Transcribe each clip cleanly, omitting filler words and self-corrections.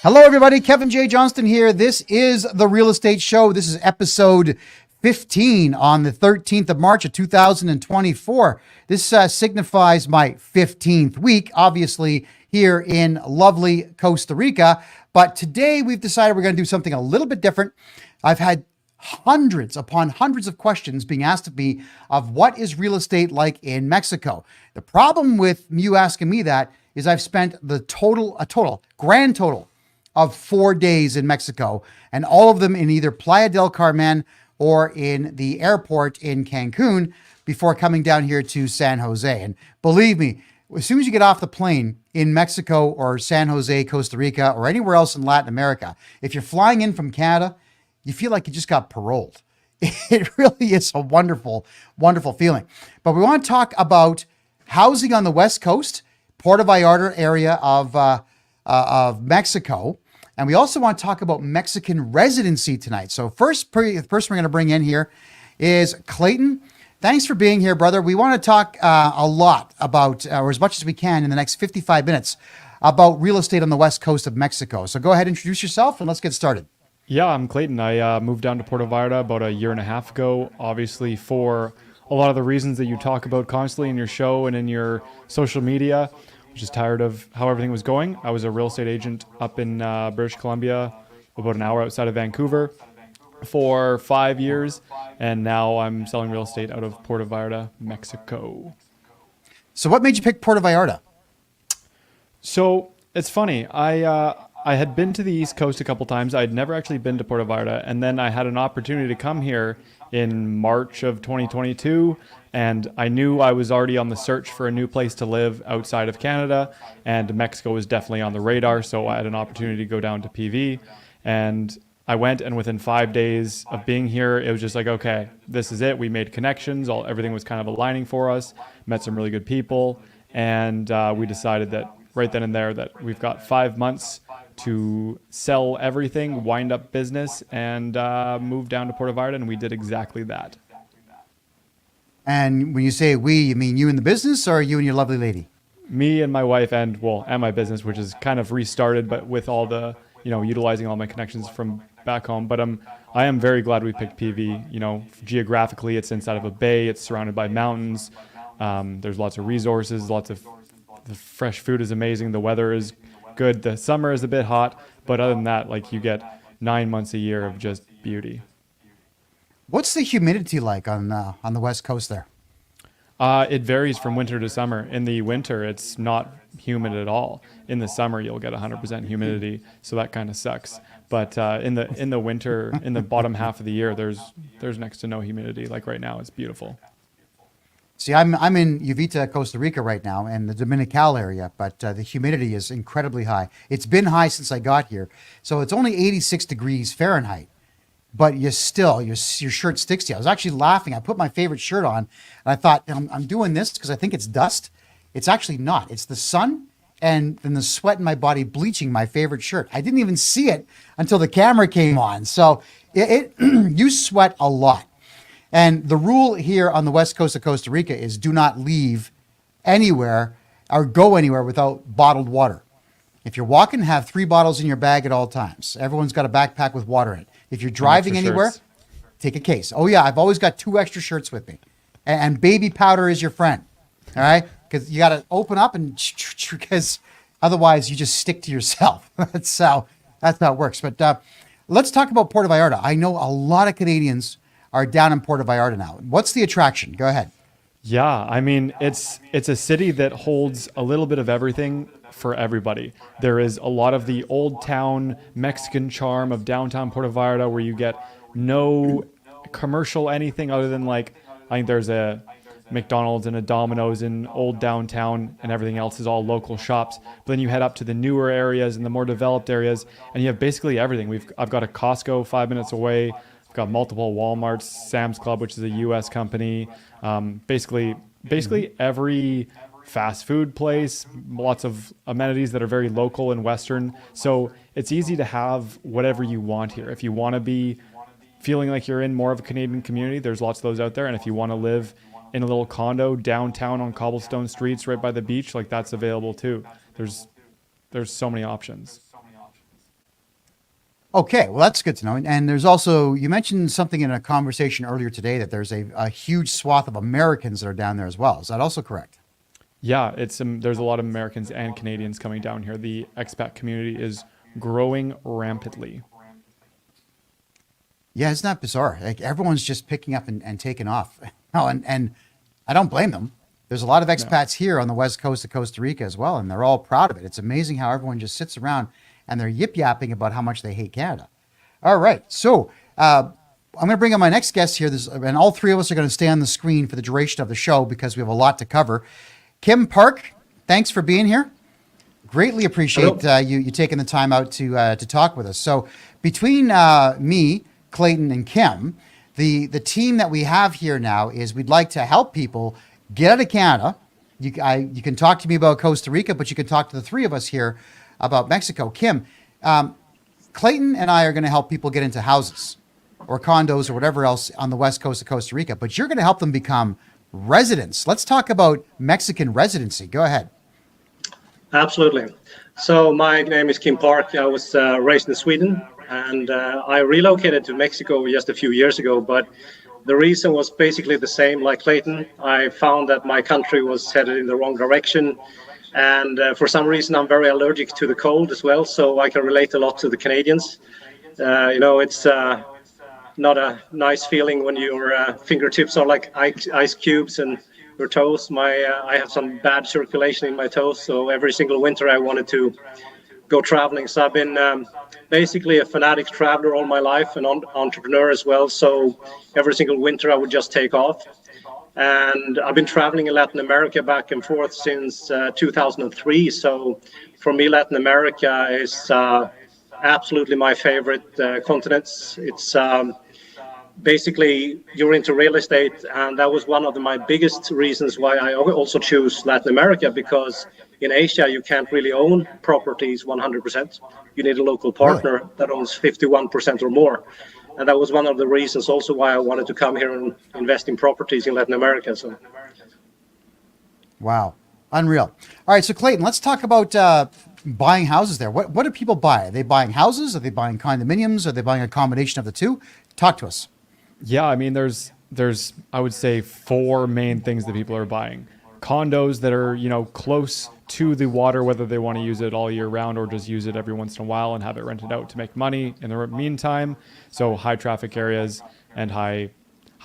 Hello, everybody. Kevin J. Johnston here. This is the Real Estate Show. This is episode 15 on the 13th of March of 2024. This signifies my 15th week, obviously, here in lovely Costa Rica. But today we've decided we're going to do something a little bit different. I've had hundreds upon hundreds of questions being asked of me of what is real estate like in Mexico. The problem with you asking me that is I've spent the grand total of 4 days in Mexico, and all of them in either Playa del Carmen or in the airport in Cancun before coming down here to San Jose. And believe me, as soon as you get off the plane in Mexico or San Jose, Costa Rica, or anywhere else in Latin America, if you're flying in from Canada, you feel like you just got paroled. It really is a wonderful, wonderful feeling. But we want to talk about housing on the West Coast, Puerto Vallarta area of Mexico. And we also want to talk about Mexican residency tonight. So the person we're going to bring in here is Clayton. Thanks for being here, brother. We want to talk a lot about, or as much as we can in the next 55 minutes, about real estate on the West Coast of Mexico. So go ahead, introduce yourself, and let's get started. Yeah, I'm Clayton. I moved down to Puerto Vallarta about a year and a half ago, obviously for a lot of the reasons that you talk about constantly in your show and in your social media. Just tired of how everything was going. I was a real estate agent up in British Columbia, about an hour outside of Vancouver, for 5 years, and now I'm selling real estate out of Puerto Vallarta, Mexico. So what made you pick Puerto Vallarta? So it's funny. I had been to the East Coast a couple times. I'd never actually been to Puerto Vallarta, and then I had an opportunity to come here in March of 2022, and I knew I was already on the search for a new place to live outside of Canada, and Mexico was definitely on the radar, so I had an opportunity to go down to PV, and I went, and within 5 days of being here, it was just like, okay, this is it. We made connections. Everything was kind of aligning for us, met some really good people, and we decided that right then and there that we've got 5 months to sell everything, wind up business, and move down to Puerto Vallarta, and we did exactly that. And when you say we, you mean you and the business, or you and your lovely lady? Me and my wife and my business, which is kind of restarted, but with all the, utilizing all my connections from back home. But I am very glad we picked PV. Geographically, it's inside of a bay. It's surrounded by mountains. There's lots of resources. The fresh food is amazing. The weather is good. The summer is a bit hot, but other than that, you get 9 months a year of just beauty. What's the humidity like on the West Coast there? It varies from winter to summer. In the winter, it's not humid at all. In the summer, you'll get 100% humidity, so that kind of sucks. But in the winter, in the bottom half of the year, there's next to no humidity. Like right now, it's beautiful. See, I'm in Uvita, Costa Rica right now, and the Dominical area, but the humidity is incredibly high. It's been high since I got here, so it's only 86 degrees Fahrenheit. But your shirt sticks to you. I was actually laughing. I put my favorite shirt on, and I thought, I'm doing this because I think it's dust. It's actually not. It's the sun and then the sweat in my body bleaching my favorite shirt. I didn't even see it until the camera came on. So you sweat a lot. And the rule here on the West Coast of Costa Rica is do not leave anywhere or go anywhere without bottled water. If you're walking, have 3 bottles in your bag at all times. Everyone's got a backpack with water in it. If you're driving anywhere, take a case. Oh, yeah, I've always got 2 extra shirts with me. And baby powder is your friend, all right? Because you got to open up because otherwise you just stick to yourself. That's how it works. But let's talk about Puerto Vallarta. I know a lot of Canadians are down in Puerto Vallarta now. What's the attraction? Go ahead. Yeah, I mean, it's a city that holds a little bit of everything for everybody. There is a lot of the old town Mexican charm of downtown Puerto Vallarta where you get no commercial anything other than I think there's a McDonald's and a Domino's in old downtown, and everything else is all local shops. But then you head up to the newer areas and the more developed areas, and you have basically everything. I've got a Costco 5 minutes away. I've got multiple Walmarts, Sam's Club, which is a U.S. company. Basically every fast food place, lots of amenities that are very local and Western. So it's easy to have whatever you want here. If you want to be feeling like you're in more of a Canadian community, there's lots of those out there. And if you want to live in a little condo downtown on cobblestone streets right by the beach, that's available too. There's so many options. Okay, well, that's good to know. And there's also, you mentioned something in a conversation earlier today that there's a huge swath of Americans that are down there as well. Is that also correct? Yeah, there's a lot of Americans and Canadians coming down here. The expat community is growing rampantly. Yeah, isn't that bizarre? Like everyone's just picking up and taking off. Oh, and I don't blame them. There's a lot of No. expats here on the west coast of Costa Rica as well, and they're all proud of it. It's amazing how everyone just sits around and they're yip yapping about how much they hate Canada. All right, so I'm going to bring on my next guest here, and all three of us are going to stay on the screen for the duration of the show because we have a lot to cover. Kim Park, thanks for being here. Greatly appreciate you taking the time out to talk with us. So between me, Clayton, and Kim, the team that we have here now is we'd like to help people get out of Canada. You can talk to me about Costa Rica, but you can talk to the three of us here about Mexico. Kim, Clayton and I are going to help people get into houses or condos or whatever else on the west coast of Costa Rica, but you're going to help them become residents. Let's talk about Mexican residency. Go ahead. Absolutely. So my name is Kim Park. I was raised in Sweden, and I relocated to Mexico just a few years ago. But the reason was basically the same like Clayton. I found that my country was headed in the wrong direction. And for some reason, I'm very allergic to the cold as well. So I can relate a lot to the Canadians. It's not a nice feeling when your fingertips are like ice cubes and your toes. I have some bad circulation in my toes, so every single winter I wanted to go traveling. So I've been basically a fanatic traveler all my life, an entrepreneur as well. So every single winter I would just take off. And I've been traveling in Latin America back and forth since 2003. So for me, Latin America is absolutely my favorite continents. It's basically you're into real estate, and that was one of my biggest reasons why I also choose Latin America, because in Asia you can't really own properties 100%. You need a local partner that owns 51% or more, and that was one of the reasons also why I wanted to come here and invest in properties in Latin America. So Wow, unreal. All right, so Clayton, let's talk about buying houses there. What do people buy? Are they buying houses? Are they buying condominiums? Are they buying a combination of the two? Talk to us. Yeah, I mean, there's I would say four main things that people are buying. Condos that are, close to the water, whether they want to use it all year round or just use it every once in a while and have it rented out to make money in the meantime. So high traffic areas and high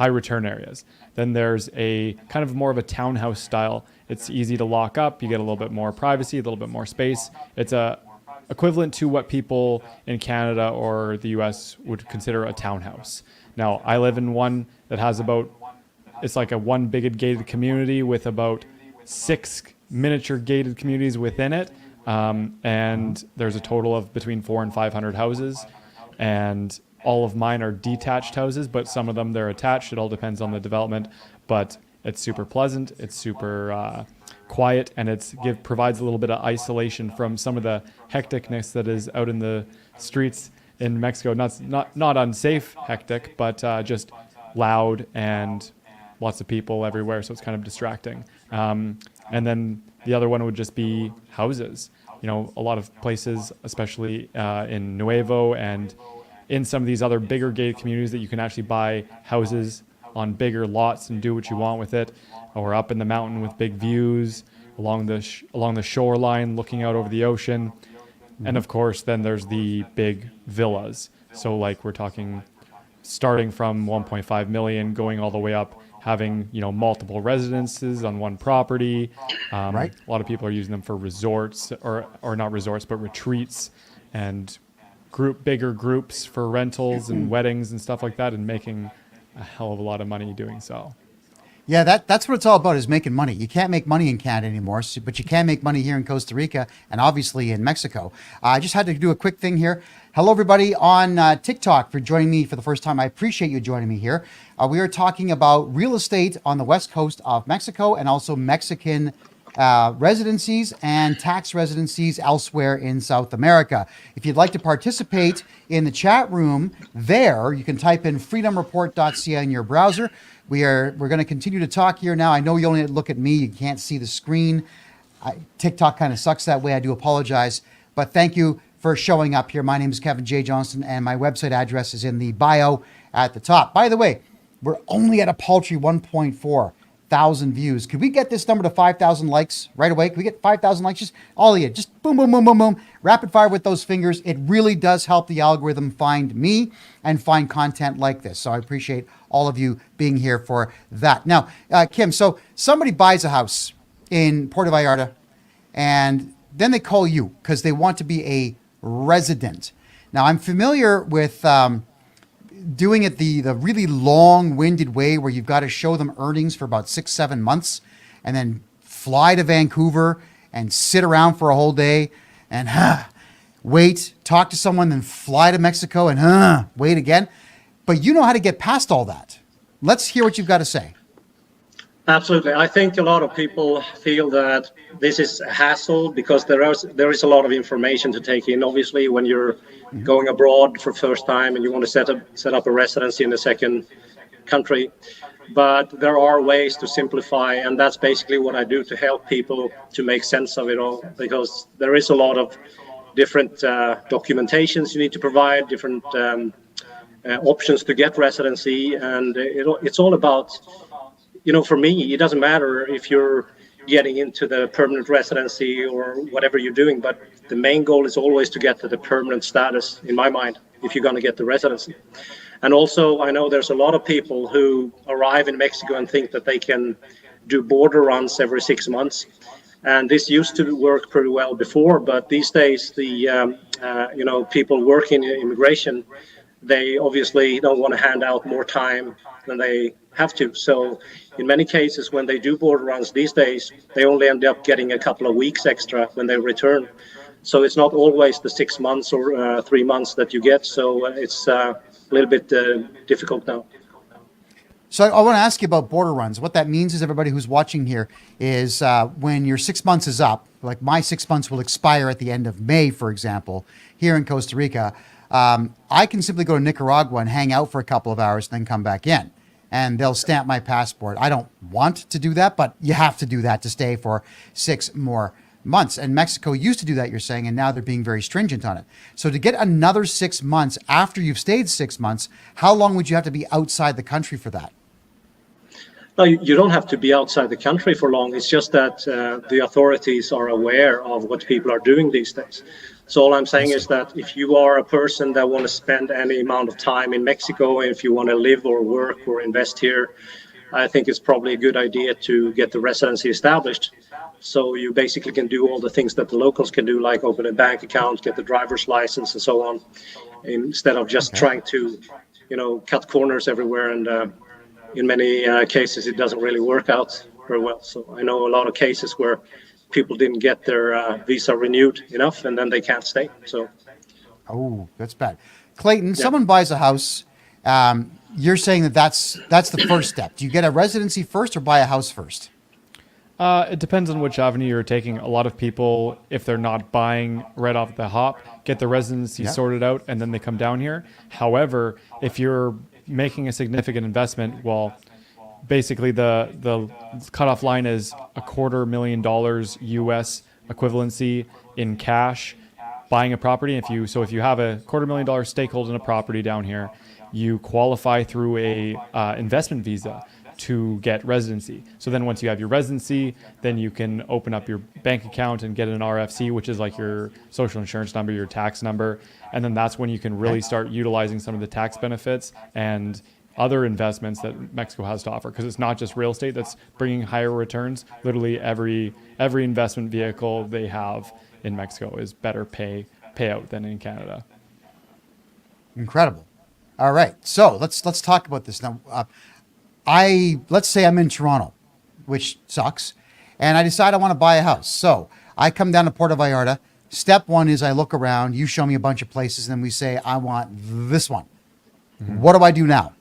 return areas. Then there's a kind of more of a townhouse style. It's easy to lock up. You get a little bit more privacy, a little bit more space. It's equivalent to what people in Canada or the US would consider a townhouse. Now, I live in one that has it's like a one big gated community with about 6 miniature gated communities within it. And there's a total of between 400 and 500 houses. And all of mine are detached houses, but some of them they're attached. It all depends on the development, but it's super pleasant. It's super quiet, and provides a little bit of isolation from some of the hecticness that is out in the streets in Mexico. Not unsafe hectic, but just loud and lots of people everywhere. So it's kind of distracting. And then the other one would just be houses. A lot of places, especially in Nuevo and in some of these other bigger gated communities, that you can actually buy houses on bigger lots and do what you want with it, or up in the mountain with big views along the shoreline looking out over the ocean. And of course, then there's the big villas. So like we're talking starting from 1.5 million going all the way up, having, multiple residences on one property. Right. A lot of people are using them for resorts or not resorts, but retreats and bigger groups for rentals and weddings and stuff like that, and making a hell of a lot of money doing so. Yeah, that's what it's all about, is making money. You can't make money in Canada anymore, but you can make money here in Costa Rica and obviously in Mexico. I just had to do a quick thing here. Hello, everybody on TikTok for joining me for the first time. I appreciate you joining me here. We are talking about real estate on the west coast of Mexico and also Mexican residencies and tax residencies elsewhere in South America. If you'd like to participate in the chat room there, you can type in freedomreport.ca in your browser. We're going to continue to talk here now. I know you only look at me. You can't see the screen. TikTok kind of sucks that way. I do apologize. But thank you for showing up here. My name is Kevin J. Johnston, and my website address is in the bio at the top. By the way, we're only at a paltry 1.4 thousand views. Could we get this number to 5,000 likes right away? Could we get 5,000 likes? Just all of you. Just boom, boom, boom, boom, boom. Rapid fire with those fingers. It really does help the algorithm find me and find content like this. So I appreciate all of you being here for that. Now, Kim, so somebody buys a house in Puerto Vallarta and then they call you because they want to be a resident. Now, I'm familiar with doing it the really long-winded way where you've got to show them earnings for about 6-7 months and then fly to Vancouver and sit around for a whole day and wait, talk to someone, then fly to Mexico and wait again. But you know how to get past all that. Let's hear what you've got to say. Absolutely. I think a lot of people feel that this is a hassle because there is a lot of information to take in. Obviously, when you're going abroad for first time and you want to set up a residency in a second country, but there are ways to simplify, and that's basically what I do to help people to make sense of it all. Because there is a lot of different documentations you need to provide, different options to get residency, and it's all about. For me, it doesn't matter if you're getting into the permanent residency or whatever you're doing, but the main goal is always to get to the permanent status, in my mind, if you're going to get the residency. And also, I know there's a lot of people who arrive in Mexico and think that they can do border runs every 6 months. And this used to work pretty well before, but these days, the people working in immigration, they obviously don't want to hand out more time than they have to. So in many cases, when they do border runs these days, they only end up getting a couple of weeks extra when they return. So it's not always the 6 months or 3 months that you get. So it's a little bit difficult now. So I want to ask you about border runs. What that means is everybody who's watching here is when your 6 months is up, like my 6 months will expire at the end of May, for example, here in Costa Rica, I can simply go to Nicaragua and hang out for a couple of hours and then come back in. And they'll stamp my passport. I don't want to do that, but you have to do that to stay for 6 more months. And Mexico used to do that, you're saying, and now they're being very stringent on it. So to get another 6 months after you've stayed 6 months, how long would you have to be outside the country for that? No, you don't have to be outside the country for long. It's just that the authorities are aware of what people are doing these days. So all I'm saying is that if you are a person that want to spend any amount of time in Mexico, if you want to live or work or invest here, I think it's probably a good idea to get the residency established. So you basically can do all the things that the locals can do, like open a bank account, get the driver's license and so on, instead of just trying to, cut corners everywhere. And in many cases, it doesn't really work out very well. So I know a lot of cases where people didn't get their visa renewed enough, and then they can't stay. So, that's bad. Clayton, someone buys a house. You're saying that's the first step. Do you get a residency first or buy a house first? It depends on which avenue you're taking. A lot of people, if they're not buying right off the hop, get the residency sorted out and then they come down here. However, if you're making a significant investment, well, basically the cutoff line is $250,000 US equivalency in cash buying a property. If you have a $250,000 stakehold in a property down here, you qualify through a investment visa to get residency. So then once you have your residency, then you can open up your bank account and get an RFC, which is like your social insurance number, your tax number. And then that's when you can really start utilizing some of the tax benefits and other investments that Mexico has to offer, because it's not just real estate that's bringing higher returns. Literally every investment vehicle they have in Mexico is better payout than in Canada. Incredible. All right, so let's talk about this now. Let's say I'm in Toronto, which sucks, and I decide I want to buy a house. So I come down to Puerto Vallarta. Step one is I look around. You show me a bunch of places, and then we say I want this one. Mm-hmm. What do I do now?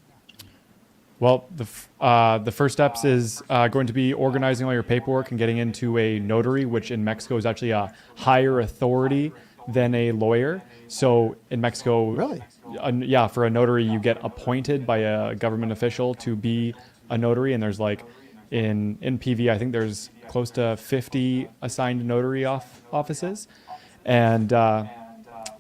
Well, the first steps is going to be organizing all your paperwork and getting into a notary, which in Mexico is actually a higher authority than a lawyer. So in Mexico, really, for a notary, you get appointed by a government official to be a notary. And there's like in PV, I think there's close to 50 assigned notary offices, and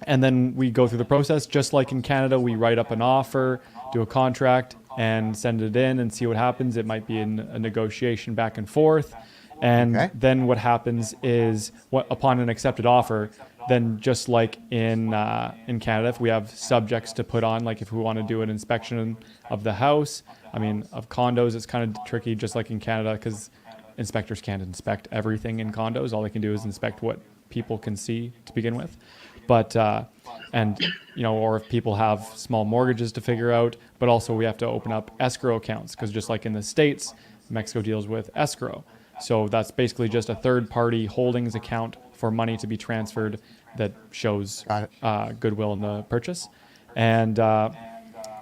And then we go through the process. Just like in Canada, we write up an offer, do a contract, and send it in and see what happens. It might be in a negotiation back and forth. And then what happens is, upon an accepted offer, then just like in Canada, if we have subjects to put on, like if we want to do an inspection of the house, I mean, of condos, it's kind of tricky, just like in Canada, because inspectors can't inspect everything in condos. All they can do is inspect what people can see to begin with. But, and, you know, or if people have small mortgages to figure out, but also we have to open up escrow accounts, because just like in the States, Mexico deals with escrow. So that's basically just a third-party holdings account for money to be transferred that shows goodwill in the purchase. And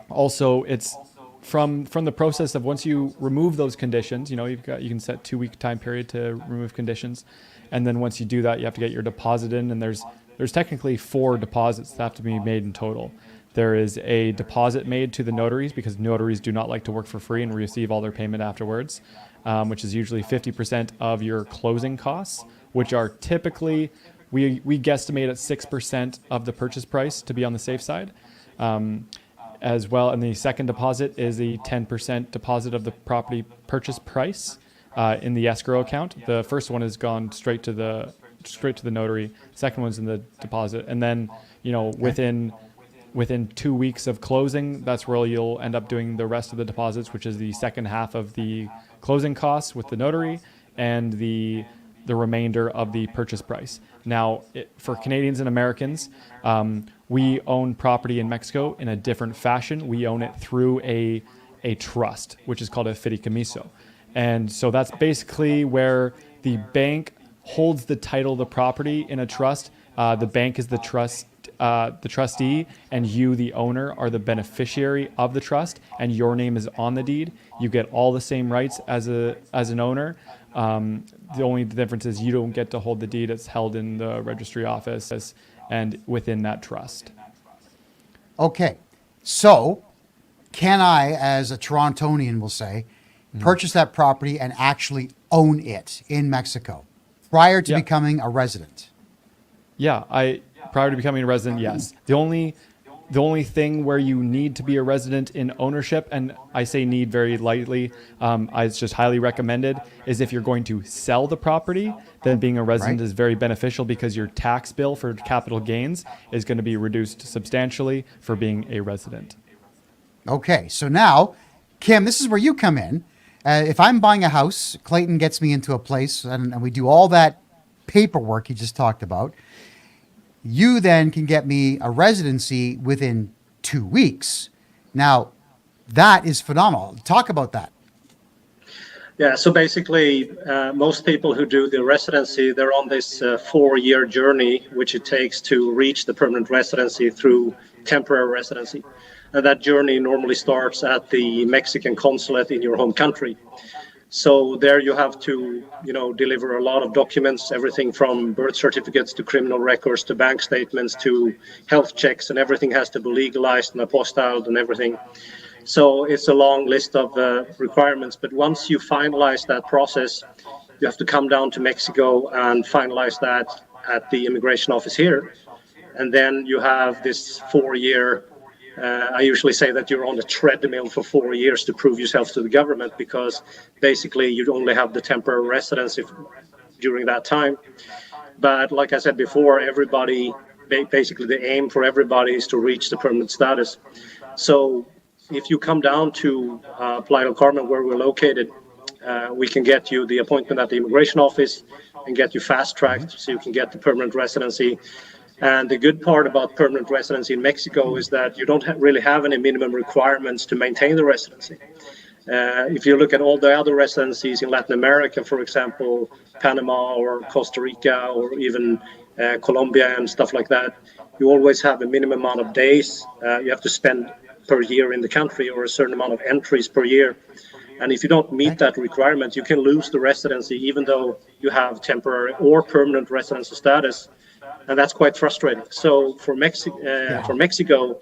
also, it's from the process of once you remove those conditions, you know, you can set 2-week time period to remove conditions, and then once you do that, you have to get your deposit in. And there's technically 4 deposits that have to be made in total. There is a deposit made to the notaries, because notaries do not like to work for free and receive all their payment afterwards, which is usually 50% of your closing costs, which are typically, we guesstimate at 6% of the purchase price to be on the safe side. As well, and the second deposit is a 10% deposit of the property purchase price in the escrow account. The first one has gone straight to the notary. Second one's in the deposit, and then, you know, within 2 weeks of closing, that's where you'll end up doing the rest of the deposits, which is the second half of the closing costs with the notary and the remainder of the purchase price. Now, for Canadians and Americans, we own property in Mexico in a different fashion. We own it through a trust, which is called a fideicomiso. And so that's basically where the bank holds the title of the property in a trust. The bank is the trustee, and you, the owner, are the beneficiary of the trust, and your name is on the deed. You get all the same rights as an owner. The only difference is you don't get to hold the deed. It's held in the registry office and within that trust. Okay, so can I, as a Torontonian will say, purchase that property and actually own it in Mexico prior to becoming a resident? Yeah, prior to becoming a resident, yes. The only thing where you need to be a resident in ownership, and I say need very lightly, it's just highly recommended, is if you're going to sell the property, then being a resident is very beneficial, because your tax bill for capital gains is going to be reduced substantially for being a resident. Okay, so now, Kim, this is where you come in. If I'm buying a house, Clayton gets me into a place, and we do all that paperwork he just talked about. You then can get me a residency within 2 weeks. Now, that is phenomenal. Talk about that. Yeah, so basically, most people who do the residency, they're on this 4-year journey, which it takes to reach the permanent residency through temporary residency. And that journey normally starts at the Mexican consulate in your home country. So there you have to, deliver a lot of documents, everything from birth certificates to criminal records to bank statements to health checks, and everything has to be legalized and apostilled and everything. So it's a long list of requirements. But once you finalize that process, you have to come down to Mexico and finalize that at the immigration office here. And then you have this 4-year I usually say that you're on the treadmill for 4 years to prove yourself to the government, because basically you only have the temporary residency during that time. But like I said before, basically the aim for everybody is to reach the permanent status. So if you come down to Playa del Carmen, where we're located, we can get you the appointment at the immigration office and get you fast-tracked so you can get the permanent residency. And the good part about permanent residency in Mexico is that you don't really have any minimum requirements to maintain the residency. If you look at all the other residencies in Latin America, for example, Panama or Costa Rica or even Colombia and stuff like that, you always have a minimum amount of days you have to spend per year in the country, or a certain amount of entries per year. And if you don't meet that requirement, you can lose the residency even though you have temporary or permanent residency status. And that's quite frustrating. So for Mexico,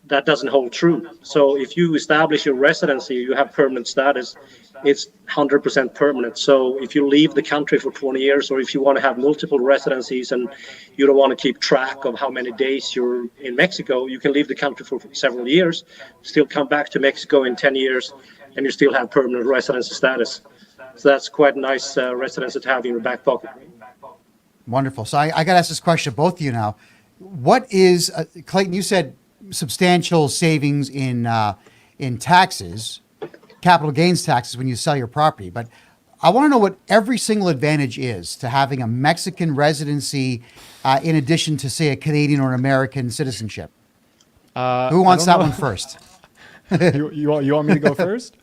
that doesn't hold true. So if you establish your residency, you have permanent status, it's 100% permanent. So if you leave the country for 20 years, or if you want to have multiple residencies and you don't want to keep track of how many days you're in Mexico, you can leave the country for several years, still come back to Mexico in 10 years, and you still have permanent residency status. So that's quite a nice residency to have in your back pocket. Wonderful. So I got to ask this question, both of you now. What is, Clayton, you said substantial savings in taxes, capital gains taxes when you sell your property. But I want to know what every single advantage is to having a Mexican residency in addition to, say, a Canadian or an American citizenship. Who wants that one first? you want me to go first?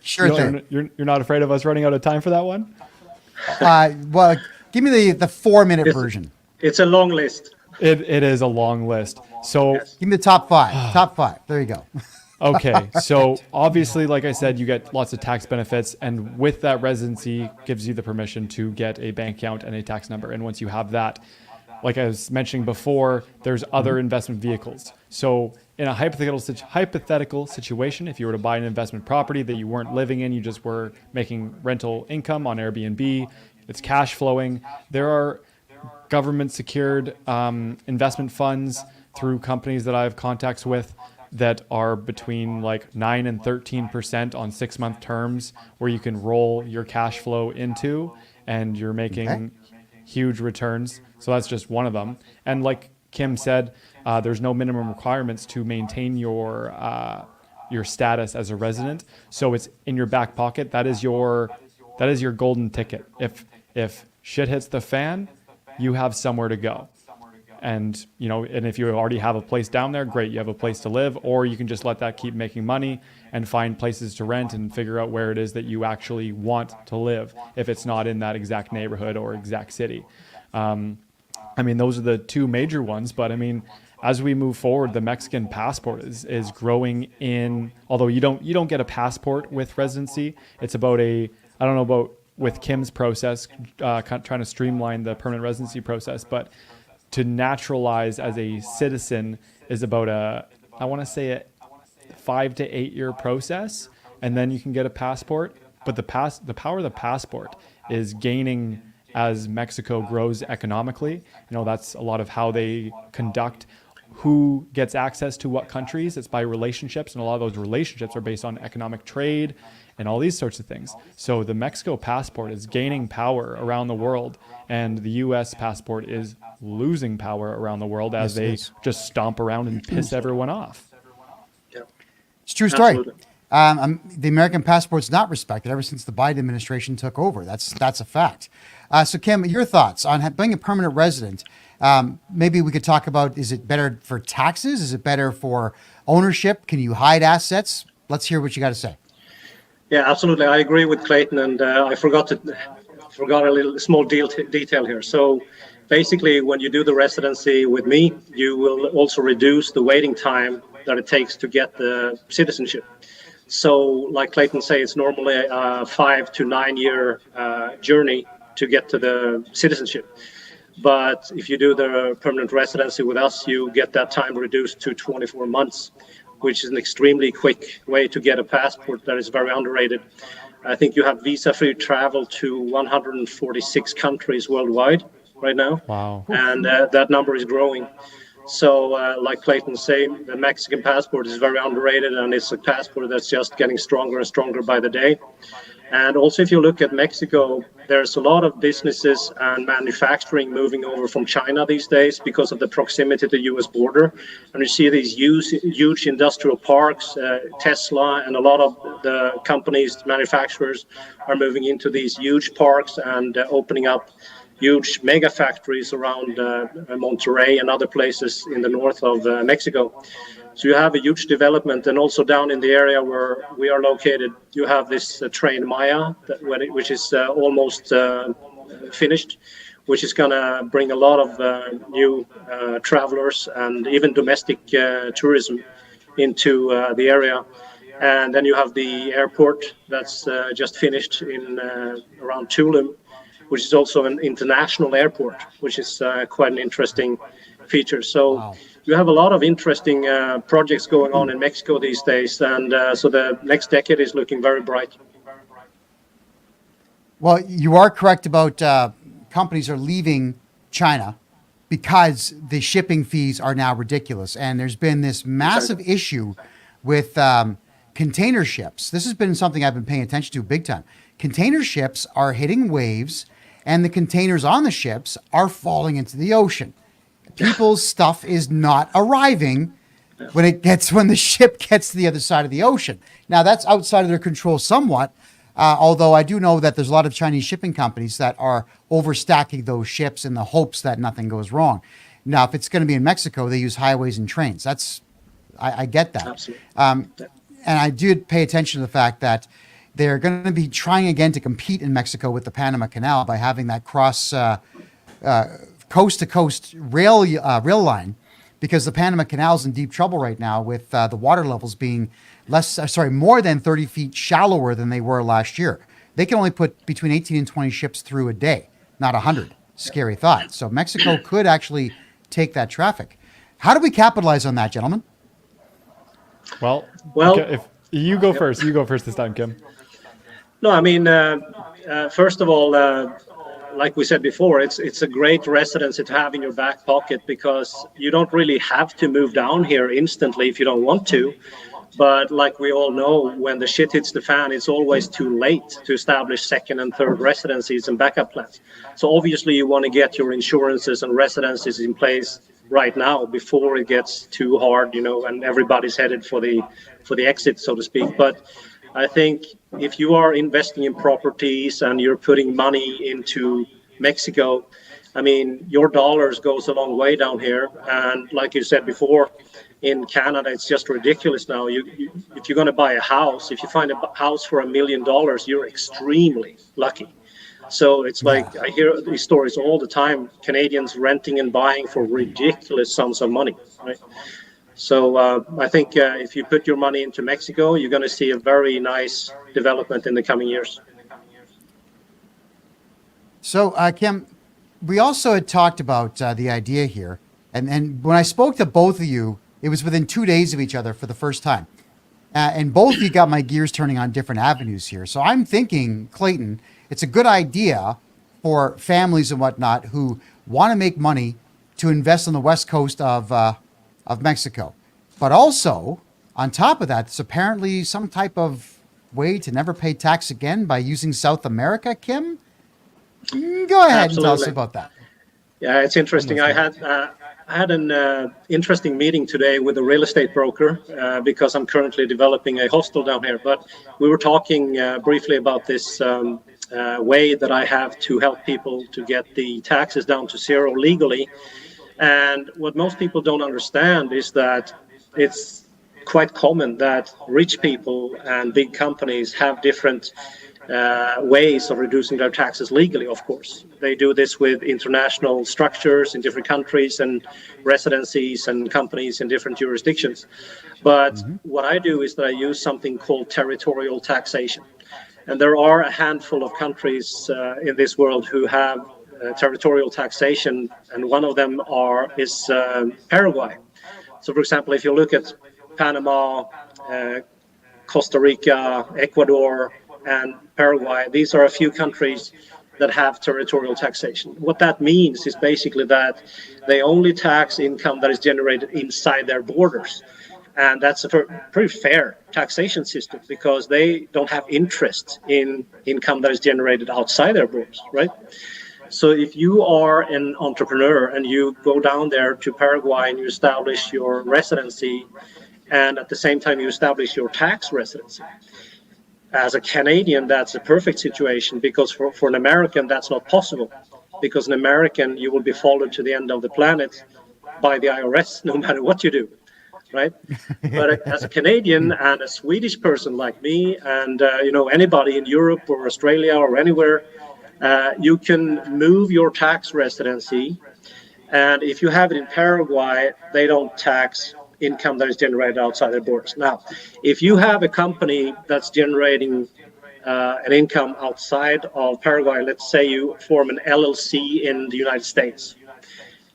Sure thing. You're not afraid of us running out of time for that one? Well, give me the 4-minute version. It's a long list. It is a long list. So Yes. Give me the top 5. Top 5. There you go. Okay, so obviously, like I said, you get lots of tax benefits, and with that residency gives you the permission to get a bank account and a tax number. And once you have that, like I was mentioning before, there's other investment vehicles. So in a hypothetical situation, if you were to buy an investment property that you weren't living in, you just were making rental income on Airbnb, it's cash flowing. There are government secured investment funds through companies that I have contacts with that are between like 9 and 13% on 6-month terms, where you can roll your cash flow into, and you're making huge returns. So that's just one of them. And like Kim said, there's no minimum requirements to maintain your status as a resident. So it's in your back pocket. That is your golden ticket. If shit hits the fan, you have somewhere to go. And if you already have a place down there, great, you have a place to live, or you can just let that keep making money and find places to rent and figure out where it is that you actually want to live, if it's not in that exact neighborhood or exact city. Those are the two major ones, but as we move forward, the Mexican passport is growing in, although you don't get a passport with residency. It's about I don't know about with Kim's process, trying to streamline the permanent residency process, but to naturalize as a citizen is about a 5 to 8 year process, and then you can get a passport. But the power of the passport is gaining as Mexico grows economically. That's a lot of how they conduct who gets access to what countries. It's by relationships, and a lot of those relationships are based on economic trade and all these sorts of things. So the Mexico passport is gaining power around the world, and the U.S. passport is losing power around the world as they just stomp around and piss everyone off. Yeah. It's a true story. Absolutely. The American passport's not respected ever since the Biden administration took over. That's a fact. So Kim, your thoughts on being a permanent resident? Maybe we could talk about, is it better for taxes? Is it better for ownership? Can you hide assets? Let's hear what you got to say. Yeah, absolutely. I agree with Clayton, and I forgot a little small detail here. So basically, when you do the residency with me, you will also reduce the waiting time that it takes to get the citizenship. So like Clayton said, it's normally a 5 to 9 year journey to get to the citizenship. But if you do the permanent residency with us, you get that time reduced to 24 months, which is an extremely quick way to get a passport that is very underrated. I think you have visa-free travel to 146 countries worldwide right now. Wow. And that number is growing. So like Clayton said, the Mexican passport is very underrated, and it's a passport that's just getting stronger and stronger by the day. And also, if you look at Mexico, there's a lot of businesses and manufacturing moving over from China these days because of the proximity to the U.S. border. And you see these huge industrial parks, Tesla, and a lot of the companies, manufacturers are moving into these huge parks and opening up huge mega factories around Monterrey and other places in the north of Mexico. So you have a huge development, and also down in the area where we are located, you have this train Maya, which is almost finished, which is going to bring a lot of new travelers and even domestic tourism into the area. And then you have the airport that's just finished in around Tulum, which is also an international airport, which is quite an interesting feature. So you have a lot of interesting projects going on in Mexico these days, and so the next decade is looking very bright. Well, you are correct about companies are leaving China because the shipping fees are now ridiculous. And there's been this massive issue with container ships. This has been something I've been paying attention to big time. Container ships are hitting waves, and the containers on the ships are falling into the ocean. People's stuff is not arriving when the ship gets to the other side of the ocean. Now, that's outside of their control somewhat. Although I do know that there's a lot of Chinese shipping companies that are overstacking those ships in the hopes that nothing goes wrong. Now, if it's going to be in Mexico, they use highways and trains. I get that. Absolutely. And I did pay attention to the fact that they're going to be trying again to compete in Mexico with the Panama Canal by having that cross coast-to-coast rail line, because the Panama Canal is in deep trouble right now with the water levels being more than 30 feet shallower than they were last year. They can only put between 18 and 20 ships through a day, not 100. Scary thought. So Mexico could actually take that traffic. How do we capitalize on that, gentlemen? Well, okay, if you go first. You go first this time, Kim. No, I mean, first of all, like we said before, it's a great residency to have in your back pocket, because you don't really have to move down here instantly if you don't want to. But like we all know, when the shit hits the fan, it's always too late to establish second and third residencies and backup plans. So obviously you want to get your insurances and residencies in place right now before it gets too hard, and everybody's headed for the exit, so to speak. But I think if you are investing in properties and you're putting money into Mexico, I mean, your dollars goes a long way down here. And like you said before, in Canada, it's just ridiculous now. If you're going to buy a house, if you find a house for $1 million, you're extremely lucky. So it's like, I hear these stories all the time, Canadians renting and buying for ridiculous sums of money, right? So I think if you put your money into Mexico, you're going to see a very nice development in the coming years. So, Kim, we also had talked about the idea here. And when I spoke to both of you, it was within 2 days of each other for the first time. And both of you got my gears turning on different avenues here. So I'm thinking, Clayton, it's a good idea for families and whatnot who want to make money to invest on the west coast of Mexico. But also, on top of that, it's apparently some type of way to never pay tax again by using South America, Kim? Go ahead and tell us about that. Yeah, it's interesting. I had an interesting meeting today with a real estate broker because I'm currently developing a hostel down here. But we were talking briefly about this way that I have to help people to get the taxes down to zero legally. And what most people don't understand is that it's quite common that rich people and big companies have different ways of reducing their taxes legally, of course. They do this with international structures in different countries and residencies and companies in different jurisdictions. But what I do is that I use something called territorial taxation. And there are a handful of countries in this world who have territorial taxation, and one of them is Paraguay. So, for example, if you look at Panama, Costa Rica, Ecuador, and Paraguay, these are a few countries that have territorial taxation. What that means is basically that they only tax income that is generated inside their borders. And that's a pretty fair taxation system because they don't have interest in income that is generated outside their borders, right? So if you are an entrepreneur and you go down there to Paraguay and you establish your residency, and at the same time you establish your tax residency, as a Canadian, that's a perfect situation because for an American, that's not possible. Because an American, you will be followed to the end of the planet by the IRS no matter what you do, right? But as a Canadian and a Swedish person like me and anybody in Europe or Australia or anywhere, you can move your tax residency. And if you have it in Paraguay, they don't tax income that is generated outside their borders. Now, if you have a company that's generating an income outside of Paraguay, let's say you form an LLC in the United States,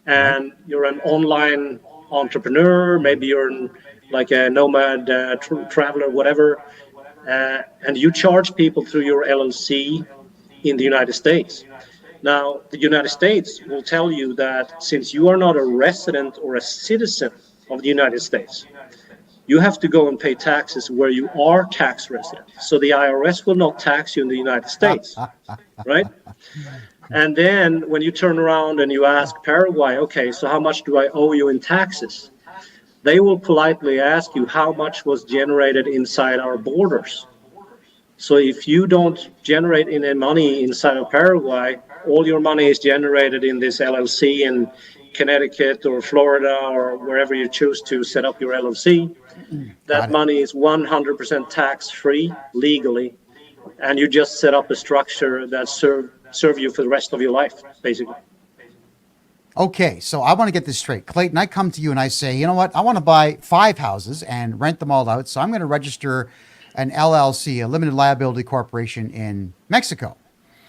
and you're an online entrepreneur, maybe you're like a nomad traveler, whatever, and you charge people through your LLC in the United States. Now, the United States will tell you that since you are not a resident or a citizen of the United States, you have to go and pay taxes where you are tax resident. So the IRS will not tax you in the United States, right? And then when you turn around and you ask Paraguay, okay, so how much do I owe you in taxes? They will politely ask you how much was generated inside our borders. So if you don't generate any money inside of Paraguay, all your money is generated in this LLC in Connecticut or Florida or wherever you choose to set up your LLC. That money is 100% tax-free legally, and you just set up a structure that serve you for the rest of your life, basically. Okay, so I want to get this straight. Clayton, I come to you and I say, you know what? I want to buy 5 houses and rent them all out. So I'm going to register an LLC, a limited liability corporation in Mexico.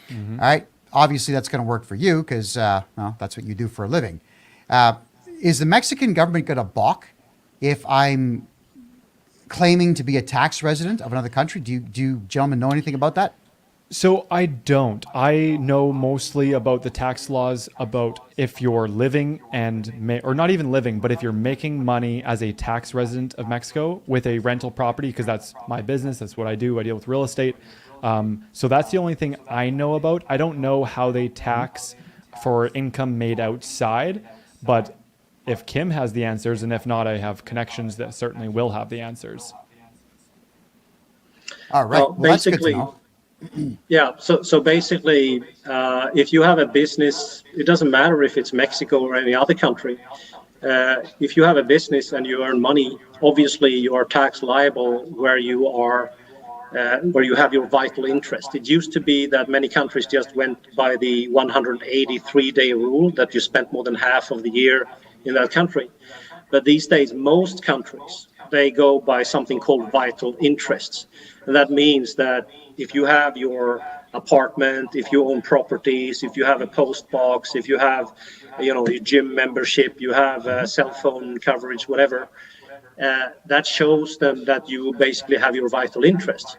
All right. Obviously, that's going to work for you because well, that's what you do for a living. Is the Mexican government going to balk if I'm claiming to be a tax resident of another country? Do you gentlemen know anything about that? So I don't. I know mostly about the tax laws about if you're living or not even living, but if you're making money as a tax resident of Mexico with a rental property, because that's my business, that's what I do. I deal with real estate. So that's the only thing I know about. I don't know how they tax for income made outside, but if Kim has the answers, and if not, I have connections that certainly will have the answers. All right. Well, that's good to know. Yeah, so basically, if you have a business, it doesn't matter if it's Mexico or any other country. If you have a business and you earn money, obviously you are tax liable where you are, where you have your vital interest. It used to be that many countries just went by the 183-day rule, that you spent more than half of the year in that country. But these days, most countries, they go by something called vital interests. And that means that if you have your apartment, if you own properties, if you have a post box, if you have, your gym membership, you have cell phone coverage, whatever, that shows them that you basically have your vital interests.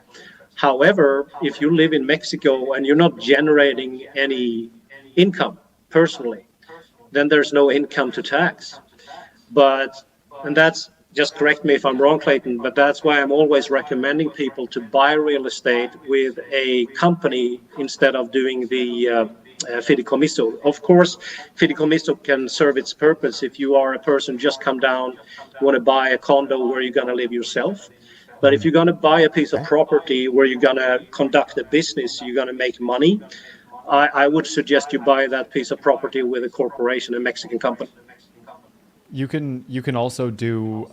However, if you live in Mexico and you're not generating any income personally, then there's no income to tax. And that's, just correct me if I'm wrong, Clayton, but that's why I'm always recommending people to buy real estate with a company instead of doing the fideicomiso. Of course, fideicomiso can serve its purpose if you are a person just come down, you want to buy a condo where you're going to live yourself. But if you're going to buy a piece of property where you're going to conduct a business, you're going to make money, I would suggest you buy that piece of property with a corporation, a Mexican company. You can also do